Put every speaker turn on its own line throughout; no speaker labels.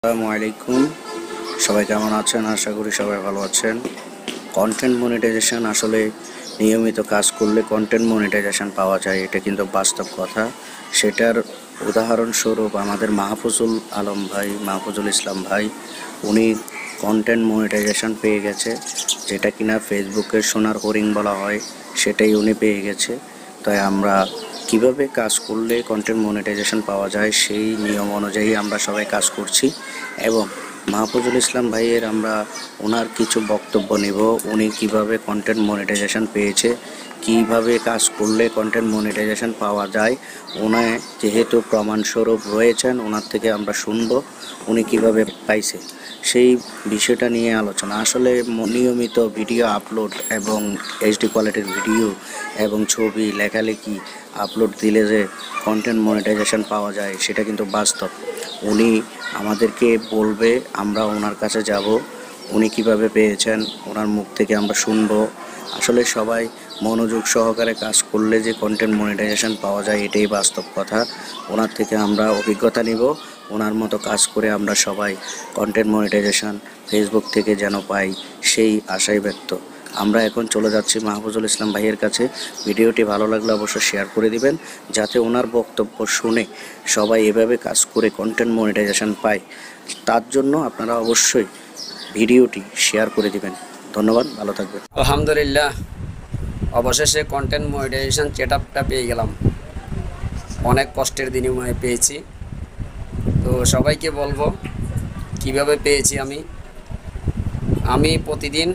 আসসালামু আলাইকুম। সবাই কেমন আছেন? আশা করি সবাই ভালো আছেন। কন্টেন্ট মনিটাইজেশন আসলে নিয়মিত কাজ করলে কন্টেন্ট মনিটাইজেশন পাওয়া যায়, এটা কিন্তু বাস্তব কথা। সেটার উদাহরণস্বরূপ আমাদের মাহফুজুল ইসলাম ভাই, উনি কন্টেন্ট মনিটাইজেশন পেয়ে গেছে, যেটা কিনা ফেসবুকের সোনার হরিণ বলা হয়, সেটাই উনি পেয়ে গেছে। তাই আমরা কিভাবে কাজ করলে কন্টেন্ট মনিটাইজেশন পাওয়া যায় সেই নিয়ম অনুযায়ী আমরা সবাই কাজ করছি। এবং মাহফুজুল ইসলাম ভাইয়ের আমরা ওনার কিছু বক্তব্য নেব, উনি কিভাবে কন্টেন্ট মনিটাইজেশন পেয়েছে, কিভাবে কাজ করলে কন্টেন্ট মনিটাইজেশন পাওয়া যায়। ওনার যেহেতু প্রমাণস্বরূপ রয়েছেন, ওনার থেকে আমরা শুনব উনি কিভাবে পাইছে সেই বিষয়টা নিয়ে আলোচনা। আসলে নিয়মিত ভিডিও আপলোড এবং এইচডি কোয়ালিটির ভিডিও এবং ছবি লেখালেখি আপলোড দিলে যে কন্টেন্ট মনিটাইজেশন পাওয়া যায় সেটা কিন্তু বাস্তব। উনি আমাদেরকে বলবে, আমরা ওনার কাছে যাব, উনি কিভাবে পেয়েছেন ওনার মুখ থেকে আমরা শুনবো। আসলে সবাই মনোযোগ সহকারে কাজ করলে যে কন্টেন্ট মনিটাইজেশন পাওয়া যায় এটাই বাস্তব কথা। ওনার থেকে আমরা অভিজ্ঞতা নিব, ওনার মতো কাজ করে আমরা সবাই কন্টেন্ট মনিটাইজেশন ফেসবুক থেকে যেন পাই সেই আশায় ব্যক্ত। আমরা এখন চলে যাচ্ছি মাহফুজুল ইসলাম ভাইয়ের কাছে। ভিডিওটি ভালো লাগলে অবশ্যই শেয়ার করে দিবেন, যাতে ওনার বক্তব্য শুনে সবাই এভাবে কাজ করে কন্টেন্ট মনিটাইজেশন পায়। তার জন্য আপনারা অবশ্যই ভিডিওটি শেয়ার করে দিবেন। ধন্যবাদ, ভালো থাকবেন।
আলহামদুলিল্লাহ, অবশেষে কন্টেন্ট মনিটাইজেশন সেটআপটা পেয়ে গেলাম। অনেক কষ্টের বিনিময়ে পেয়েছি। তো সবাইকে বলবো কিভাবে পেয়েছি। আমি প্রতিদিন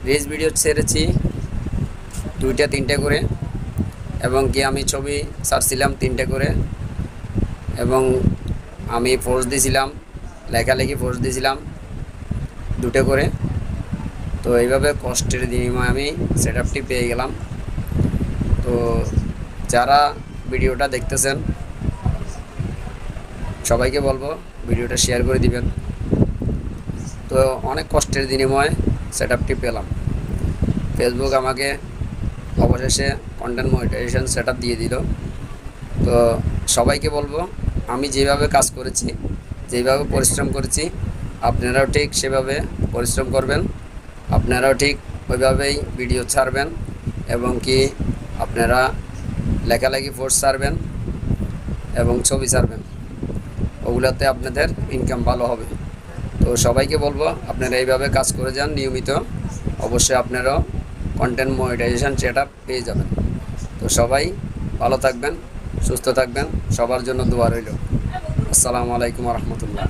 রিলস ভিডিও ছেড়েছি 2-3টে করে, এবং কি আমি ছবি ছাড়ছিলাম 3টে করে, এবং আমি পোস্ট দিয়েছিলাম, লেখালেখি পোস্ট দিয়েছিলাম 2টে করে। তো এইভাবে কষ্টের বিনিময়ে আমি সেটআপটি পেয়ে গেলাম। তো যারা ভিডিওটা দেখতেছেন সবাইকে বলবো ভিডিওটা শেয়ার করে দিবেন। তো অনেক কষ্টের বিনিময়ে সেটআপটি পেলাম। ফেসবুক আমাকে অবশেষে কন্টেন্ট মনিটাইজেশন সেটআপ দিয়ে দিল। তো সবাইকে বলবো, আমি যেভাবে কাজ করেছি, যেভাবে পরিশ্রম করেছি, আপনারাও ঠিক সেভাবে পরিশ্রম করবেন, আপনারাও ঠিক ওইভাবেই ভিডিও ছাড়বেন, এবং কি আপনারা লেখালেখি পোস্ট ছাড়বেন এবং ছবি ছাড়বেন। ওগুলোতে আপনাদের ইনকাম ভালো হবে। তো সবাইকে বলবো আপনারা এইভাবে কাজ করে যান নিয়মিত, অবশ্যই আপনারাও কন্টেন্ট মনিটাইজেশন সেটআপ পেয়ে যাবেন। তো সবাই ভালো থাকবেন, সুস্থ থাকবেন, সবার জন্য দোয়া রইল। আসসালামু আলাইকুম ওয়া রাহমাতুল্লাহ।